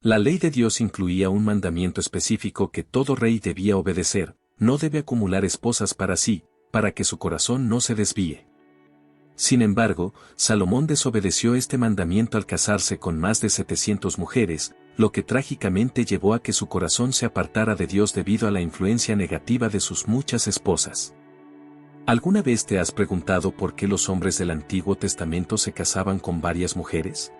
La ley de Dios incluía un mandamiento específico que todo rey debía obedecer: no debe acumular esposas para sí, para que su corazón no se desvíe. Sin embargo, Salomón desobedeció este mandamiento al casarse con más de 700 mujeres, lo que trágicamente llevó a que su corazón se apartara de Dios debido a la influencia negativa de sus muchas esposas. ¿Alguna vez te has preguntado por qué los hombres del Antiguo Testamento se casaban con varias mujeres?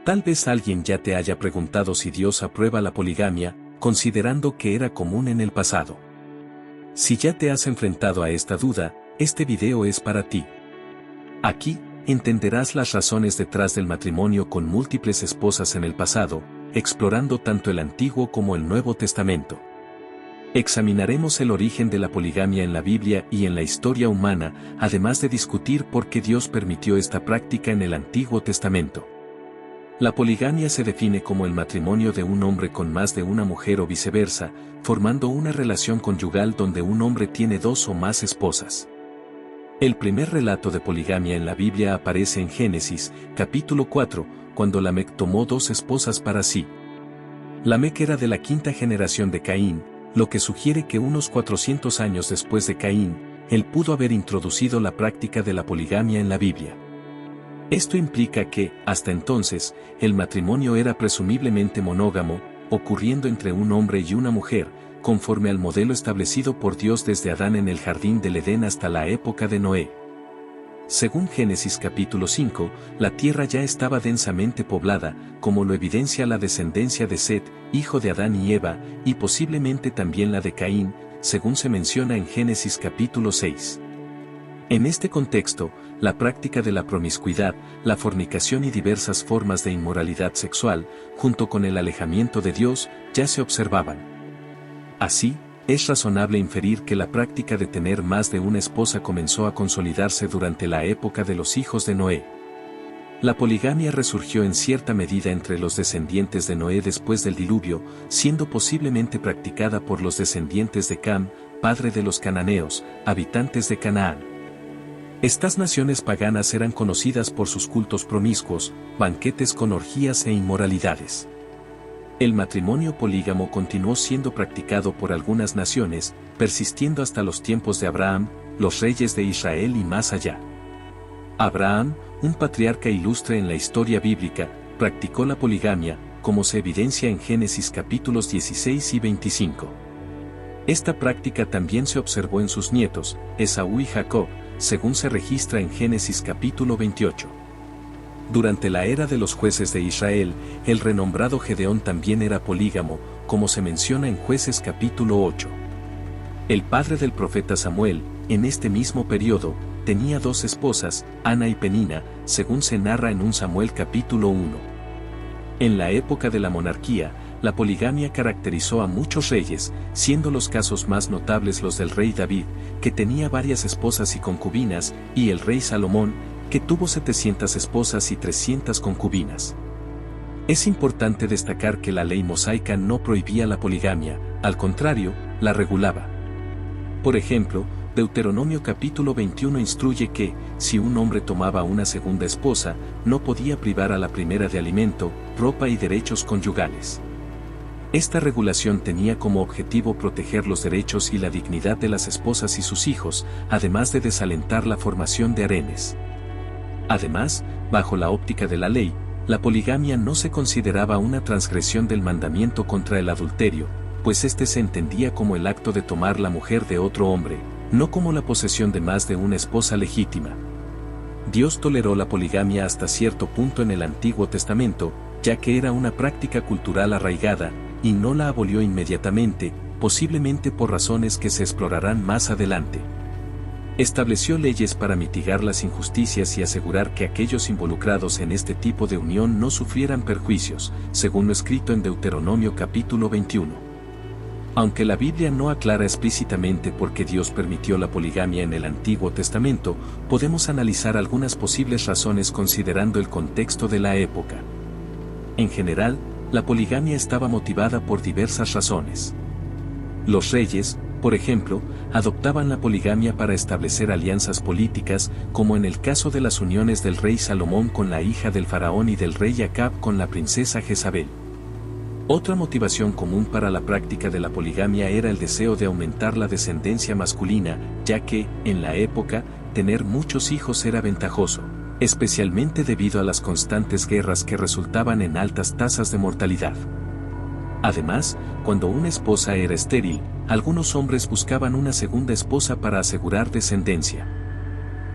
Tal vez alguien ya te haya preguntado si Dios aprueba la poligamia, considerando que era común en el pasado. Si ya te has enfrentado a esta duda, este video es para ti. Aquí, entenderás las razones detrás del matrimonio con múltiples esposas en el pasado, explorando tanto el Antiguo como el Nuevo Testamento. Examinaremos el origen de la poligamia en la Biblia y en la historia humana, además de discutir por qué Dios permitió esta práctica en el Antiguo Testamento. La poligamia se define como el matrimonio de un hombre con más de una mujer o viceversa, formando una relación conyugal donde un hombre tiene dos o más esposas. El primer relato de poligamia en la Biblia aparece en Génesis, capítulo 4, cuando Lamec tomó dos esposas para sí. Lamec era de la quinta generación de Caín, lo que sugiere que unos 400 años después de Caín, él pudo haber introducido la práctica de la poligamia en la Biblia. Esto implica que, hasta entonces, el matrimonio era presumiblemente monógamo, ocurriendo entre un hombre y una mujer, conforme al modelo establecido por Dios desde Adán en el jardín del Edén hasta la época de Noé. Según Génesis capítulo 5, la tierra ya estaba densamente poblada, como lo evidencia la descendencia de Set, hijo de Adán y Eva, y posiblemente también la de Caín, según se menciona en Génesis capítulo 6. En este contexto, la práctica de la promiscuidad, la fornicación y diversas formas de inmoralidad sexual, junto con el alejamiento de Dios, ya se observaban. Así, es razonable inferir que la práctica de tener más de una esposa comenzó a consolidarse durante la época de los hijos de Noé. La poligamia resurgió en cierta medida entre los descendientes de Noé después del diluvio, siendo posiblemente practicada por los descendientes de Cam, padre de los cananeos, habitantes de Canaán. Estas naciones paganas eran conocidas por sus cultos promiscuos, banquetes con orgías e inmoralidades. El matrimonio polígamo continuó siendo practicado por algunas naciones, persistiendo hasta los tiempos de Abraham, los reyes de Israel y más allá. Abraham, un patriarca ilustre en la historia bíblica, practicó la poligamia, como se evidencia en Génesis capítulos 16 y 25. Esta práctica también se observó en sus nietos, Esaú y Jacob, según se registra en Génesis capítulo 28. Durante la era de los jueces de Israel, el renombrado Gedeón también era polígamo, como se menciona en Jueces capítulo 8. El padre del profeta Samuel, en este mismo periodo, tenía dos esposas, Ana y Penina, según se narra en 1 Samuel capítulo 1. En la época de la monarquía, la poligamia caracterizó a muchos reyes, siendo los casos más notables los del rey David, que tenía varias esposas y concubinas, y el rey Salomón, que tuvo 700 esposas y 300 concubinas. Es importante destacar que la ley mosaica no prohibía la poligamia, al contrario, la regulaba. Por ejemplo, Deuteronomio capítulo 21 instruye que, si un hombre tomaba una segunda esposa, no podía privar a la primera de alimento, ropa y derechos conyugales. Esta regulación tenía como objetivo proteger los derechos y la dignidad de las esposas y sus hijos, además de desalentar la formación de harenes. Además, bajo la óptica de la ley, la poligamia no se consideraba una transgresión del mandamiento contra el adulterio, pues este se entendía como el acto de tomar la mujer de otro hombre, no como la posesión de más de una esposa legítima. Dios toleró la poligamia hasta cierto punto en el Antiguo Testamento, ya que era una práctica cultural arraigada, y no la abolió inmediatamente, posiblemente por razones que se explorarán más adelante. Estableció leyes para mitigar las injusticias y asegurar que aquellos involucrados en este tipo de unión no sufrieran perjuicios, según lo escrito en Deuteronomio capítulo 21. Aunque la Biblia no aclara explícitamente por qué Dios permitió la poligamia en el Antiguo Testamento, podemos analizar algunas posibles razones considerando el contexto de la época. En general, la poligamia estaba motivada por diversas razones. Los reyes, por ejemplo, adoptaban la poligamia para establecer alianzas políticas, como en el caso de las uniones del rey Salomón con la hija del faraón y del rey Acab con la princesa Jezabel. Otra motivación común para la práctica de la poligamia era el deseo de aumentar la descendencia masculina, ya que, en la época, tener muchos hijos era ventajoso, especialmente debido a las constantes guerras que resultaban en altas tasas de mortalidad. Además, cuando una esposa era estéril, algunos hombres buscaban una segunda esposa para asegurar descendencia.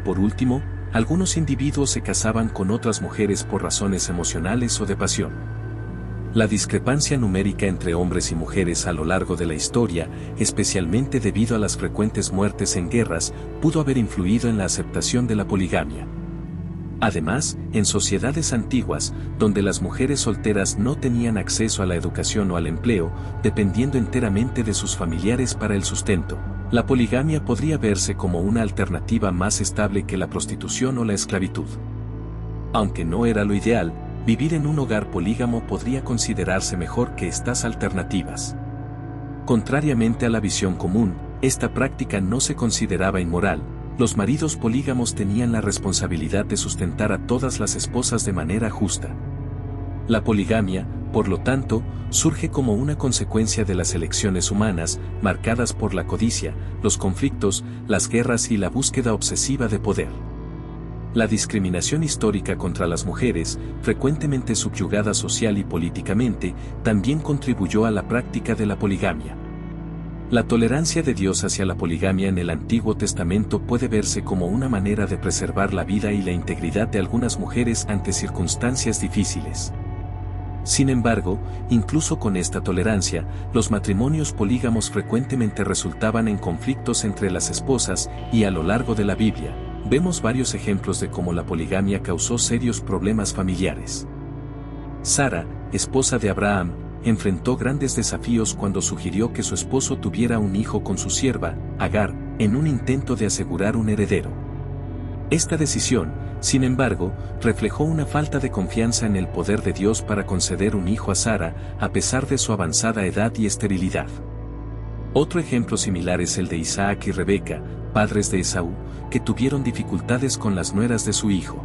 Por último, algunos individuos se casaban con otras mujeres por razones emocionales o de pasión. La discrepancia numérica entre hombres y mujeres a lo largo de la historia, especialmente debido a las frecuentes muertes en guerras, pudo haber influido en la aceptación de la poligamia. Además, en sociedades antiguas, donde las mujeres solteras no tenían acceso a la educación o al empleo, dependiendo enteramente de sus familiares para el sustento, la poligamia podría verse como una alternativa más estable que la prostitución o la esclavitud. Aunque no era lo ideal, vivir en un hogar polígamo podría considerarse mejor que estas alternativas. Contrariamente a la visión común, esta práctica no se consideraba inmoral. Los maridos polígamos tenían la responsabilidad de sustentar a todas las esposas de manera justa. La poligamia, por lo tanto, surge como una consecuencia de las elecciones humanas, marcadas por la codicia, los conflictos, las guerras y la búsqueda obsesiva de poder. La discriminación histórica contra las mujeres, frecuentemente subyugadas social y políticamente, también contribuyó a la práctica de la poligamia. La tolerancia de Dios hacia la poligamia en el Antiguo Testamento puede verse como una manera de preservar la vida y la integridad de algunas mujeres ante circunstancias difíciles. Sin embargo, incluso con esta tolerancia, los matrimonios polígamos frecuentemente resultaban en conflictos entre las esposas y a lo largo de la Biblia, vemos varios ejemplos de cómo la poligamia causó serios problemas familiares. Sara, esposa de Abraham, enfrentó grandes desafíos cuando sugirió que su esposo tuviera un hijo con su sierva, Agar, en un intento de asegurar un heredero. Esta decisión, sin embargo, reflejó una falta de confianza en el poder de Dios para conceder un hijo a Sara, a pesar de su avanzada edad y esterilidad. Otro ejemplo similar es el de Isaac y Rebeca, padres de Esaú, que tuvieron dificultades con las nueras de su hijo.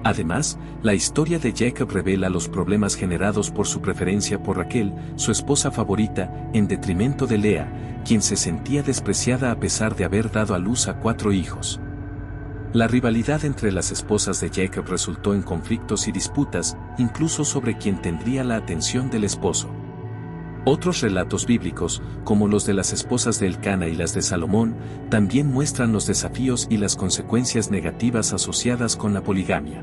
Además, la historia de Jacob revela los problemas generados por su preferencia por Raquel, su esposa favorita, en detrimento de Lea, quien se sentía despreciada a pesar de haber dado a luz a 4 hijos. La rivalidad entre las esposas de Jacob resultó en conflictos y disputas, incluso sobre quién tendría la atención del esposo. Otros relatos bíblicos, como los de las esposas de Elcana y las de Salomón, también muestran los desafíos y las consecuencias negativas asociadas con la poligamia.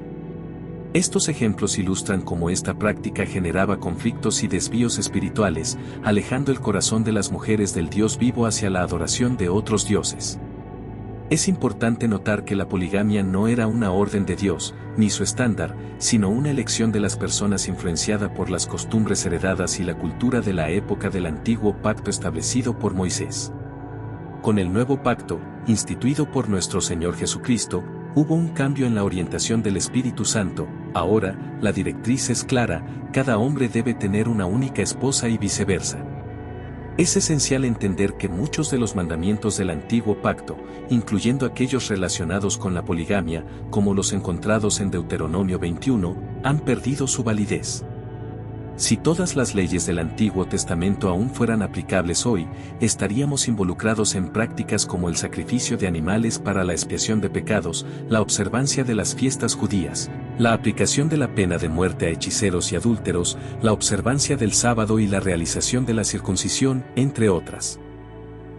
Estos ejemplos ilustran cómo esta práctica generaba conflictos y desvíos espirituales, alejando el corazón de las mujeres del Dios vivo hacia la adoración de otros dioses. Es importante notar que la poligamia no era una orden de Dios, ni su estándar, sino una elección de las personas influenciada por las costumbres heredadas y la cultura de la época del antiguo pacto establecido por Moisés. Con el nuevo pacto, instituido por nuestro Señor Jesucristo, hubo un cambio en la orientación del Espíritu Santo. Ahora, la directriz es clara: cada hombre debe tener una única esposa y viceversa. Es esencial entender que muchos de los mandamientos del antiguo pacto, incluyendo aquellos relacionados con la poligamia, como los encontrados en Deuteronomio 21, han perdido su validez. Si todas las leyes del Antiguo Testamento aún fueran aplicables hoy, estaríamos involucrados en prácticas como el sacrificio de animales para la expiación de pecados, la observancia de las fiestas judías, la aplicación de la pena de muerte a hechiceros y adúlteros, la observancia del sábado y la realización de la circuncisión, entre otras.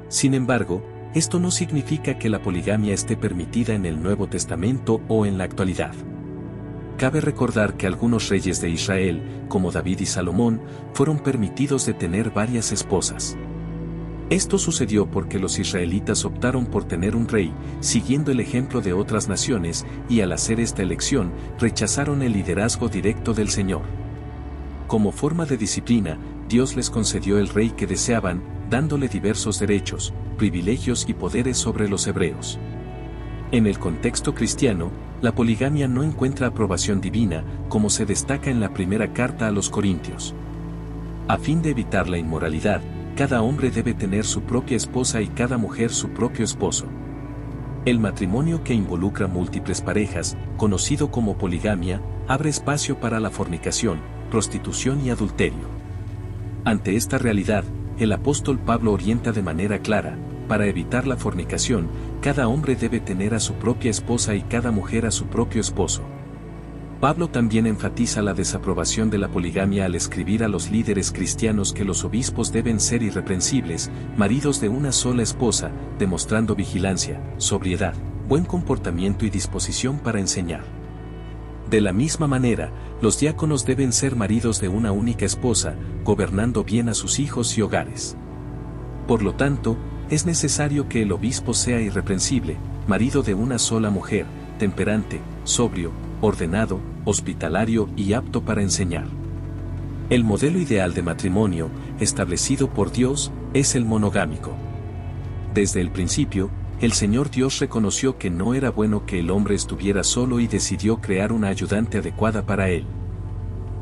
Sin embargo, esto no significa que la poligamia esté permitida en el Nuevo Testamento o en la actualidad. Cabe recordar que algunos reyes de Israel, como David y Salomón, fueron permitidos de tener varias esposas. Esto sucedió porque los israelitas optaron por tener un rey, siguiendo el ejemplo de otras naciones, y al hacer esta elección, rechazaron el liderazgo directo del Señor. Como forma de disciplina, Dios les concedió el rey que deseaban, dándole diversos derechos, privilegios y poderes sobre los hebreos. En el contexto cristiano, la poligamia no encuentra aprobación divina, como se destaca en la primera carta a los Corintios. A fin de evitar la inmoralidad, cada hombre debe tener su propia esposa y cada mujer su propio esposo. El matrimonio que involucra múltiples parejas, conocido como poligamia, abre espacio para la fornicación, prostitución y adulterio. Ante esta realidad, el apóstol Pablo orienta de manera clara: para evitar la fornicación, cada hombre debe tener a su propia esposa y cada mujer a su propio esposo. Pablo también enfatiza la desaprobación de la poligamia al escribir a los líderes cristianos que los obispos deben ser irreprensibles, maridos de una sola esposa, demostrando vigilancia, sobriedad, buen comportamiento y disposición para enseñar. De la misma manera, los diáconos deben ser maridos de una única esposa, gobernando bien a sus hijos y hogares. Por lo tanto, es necesario que el obispo sea irreprensible, marido de una sola mujer, temperante, sobrio, ordenado, hospitalario y apto para enseñar. El modelo ideal de matrimonio, establecido por Dios, es el monogámico. Desde el principio, el Señor Dios reconoció que no era bueno que el hombre estuviera solo y decidió crear una ayudante adecuada para él.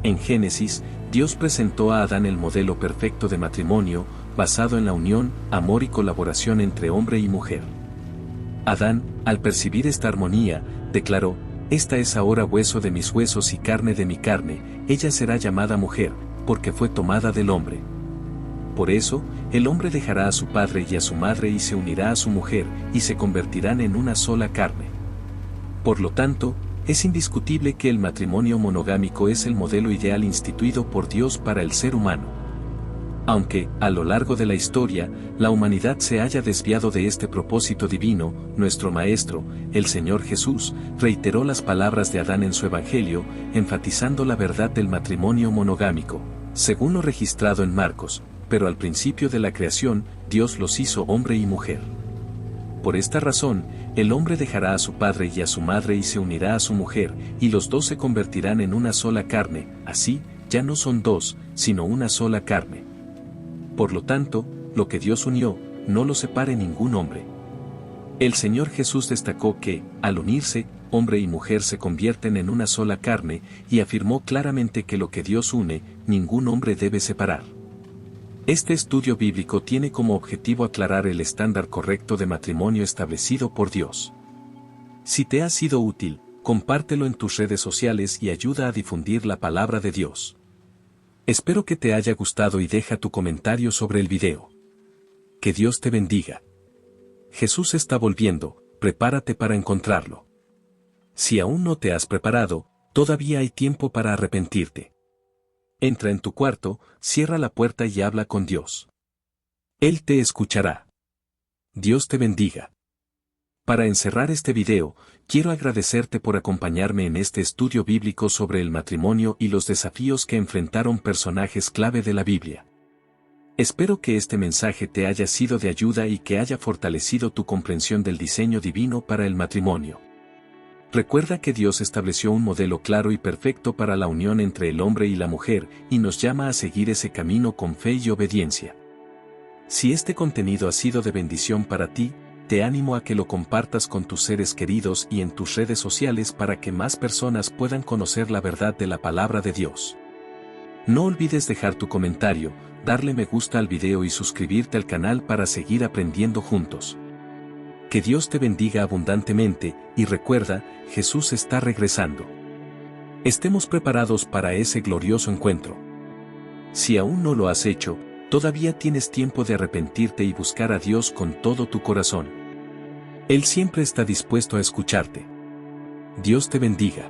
En Génesis, Dios presentó a Adán el modelo perfecto de matrimonio, basado en la unión, amor y colaboración entre hombre y mujer. Adán, al percibir esta armonía, declaró: «Esta es ahora hueso de mis huesos y carne de mi carne, ella será llamada mujer, porque fue tomada del hombre». Por eso, el hombre dejará a su padre y a su madre y se unirá a su mujer, y se convertirán en una sola carne. Por lo tanto, es indiscutible que el matrimonio monogámico es el modelo ideal instituido por Dios para el ser humano. Aunque, a lo largo de la historia, la humanidad se haya desviado de este propósito divino, nuestro Maestro, el Señor Jesús, reiteró las palabras de Adán en su Evangelio, enfatizando la verdad del matrimonio monogámico, según lo registrado en Marcos: «Pero al principio de la creación, Dios los hizo hombre y mujer. Por esta razón, el hombre dejará a su padre y a su madre y se unirá a su mujer, y los dos se convertirán en una sola carne, así, ya no son dos, sino una sola carne». Por lo tanto, lo que Dios unió, no lo separe ningún hombre. El Señor Jesús destacó que, al unirse, hombre y mujer se convierten en una sola carne, y afirmó claramente que lo que Dios une, ningún hombre debe separar. Este estudio bíblico tiene como objetivo aclarar el estándar correcto de matrimonio establecido por Dios. Si te ha sido útil, compártelo en tus redes sociales y ayuda a difundir la palabra de Dios. Espero que te haya gustado y deja tu comentario sobre el video. Que Dios te bendiga. Jesús está volviendo, prepárate para encontrarlo. Si aún no te has preparado, todavía hay tiempo para arrepentirte. Entra en tu cuarto, cierra la puerta y habla con Dios. Él te escuchará. Dios te bendiga. Para encerrar este video, quiero agradecerte por acompañarme en este estudio bíblico sobre el matrimonio y los desafíos que enfrentaron personajes clave de la Biblia. Espero que este mensaje te haya sido de ayuda y que haya fortalecido tu comprensión del diseño divino para el matrimonio. Recuerda que Dios estableció un modelo claro y perfecto para la unión entre el hombre y la mujer, y nos llama a seguir ese camino con fe y obediencia. Si este contenido ha sido de bendición para ti, te animo a que lo compartas con tus seres queridos y en tus redes sociales para que más personas puedan conocer la verdad de la palabra de Dios. No olvides dejar tu comentario, darle me gusta al video y suscribirte al canal para seguir aprendiendo juntos. Que Dios te bendiga abundantemente, y recuerda, Jesús está regresando. Estemos preparados para ese glorioso encuentro. Si aún no lo has hecho, todavía tienes tiempo de arrepentirte y buscar a Dios con todo tu corazón. Él siempre está dispuesto a escucharte. Dios te bendiga.